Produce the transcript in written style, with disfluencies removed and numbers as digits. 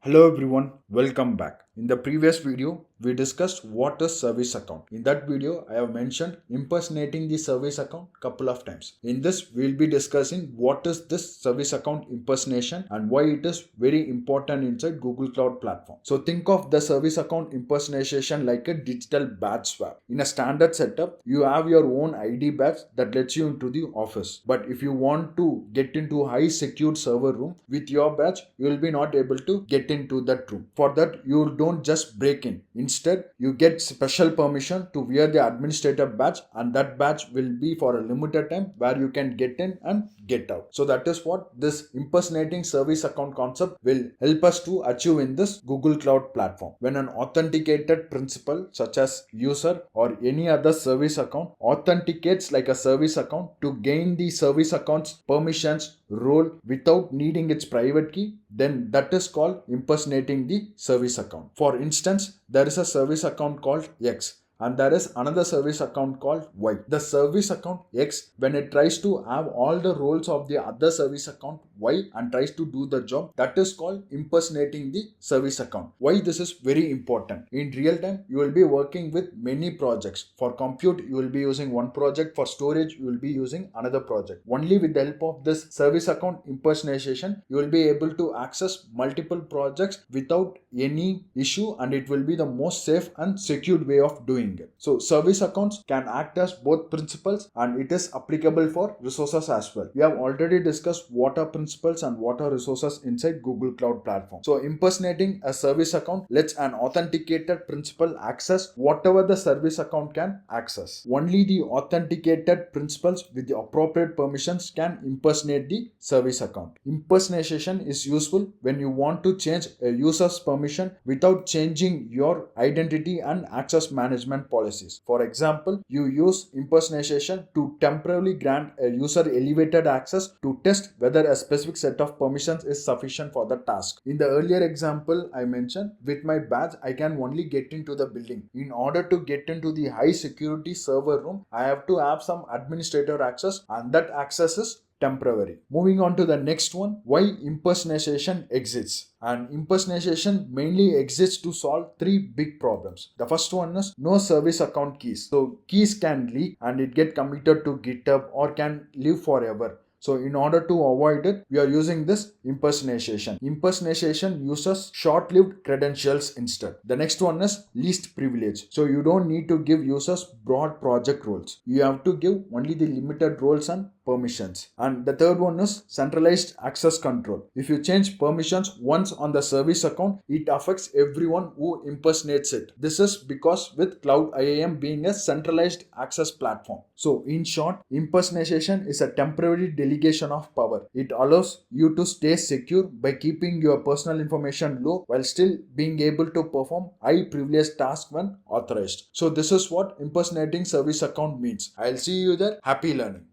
Hello everyone, welcome back. In the previous video, we discussed what is service account. In that video, I have mentioned impersonating the service account couple of times. In this, we will be discussing what is this service account impersonation and why it is very important inside Google Cloud Platform. So think of the service account impersonation like a digital badge swap. In a standard setup, you have your own ID badge that lets you into the office. But if you want to get into a high secured server room with your badge, you will be not able to get into that room. For that, you don't just break in. Instead, you get special permission to wear the administrator badge, and that badge will be for a limited time where you can get in and get out. So that is what this impersonating service account concept will help us to achieve in this Google Cloud Platform. When an authenticated principal such as user or any other service account authenticates like a service account to gain the service account's permissions role without needing its private key, then that is called impersonating the service account. For instance, there is a service account called X and there is another service account called Y. The service account X, when it tries to have all the roles of the other service account Y and tries to do the job, that is called impersonating the service account. Why this is very important? In real time, you will be working with many projects. For compute, you will be using one project. For storage, you will be using another project. Only with the help of this service account impersonation, you will be able to access multiple projects without any issue, and it will be the most safe and secured way of doing it. So service accounts can act as both principals and it is applicable for resources as well. We have already discussed what are principals and what are resources inside Google Cloud Platform. So impersonating a service account lets an authenticated principal access whatever the service account can access. Only the authenticated principals with the appropriate permissions can impersonate the service account. Impersonation is useful when you want to change a user's permission without changing your identity and access management policies. For example, you use impersonation to temporarily grant a user elevated access to test whether a specific set of permissions is sufficient for the task. In the earlier example I mentioned, with my badge I can only get into the building. In order to get into the high security server room, I have to have some administrator access, and that access is temporary. Moving on to the next one, why impersonation exists. And impersonation mainly exists to solve three big problems. The first one is no service account keys. So keys can leak and it get committed to GitHub or can live forever. So in order to avoid it, we are using this impersonation. Impersonation uses short-lived credentials instead. The next one is least privilege. So you don't need to give users broad project roles. You have to give only the limited roles and permissions. And the third one is centralized access control. If you change permissions once on the service account, it affects everyone who impersonates it. This is because with Cloud IAM being a centralized access platform. So in short, impersonation is a temporary delegation of power. It allows you to stay secure by keeping your personal information low while still being able to perform high privilege tasks when authorized. So this is what impersonating service account means. I'll see you there. Happy learning.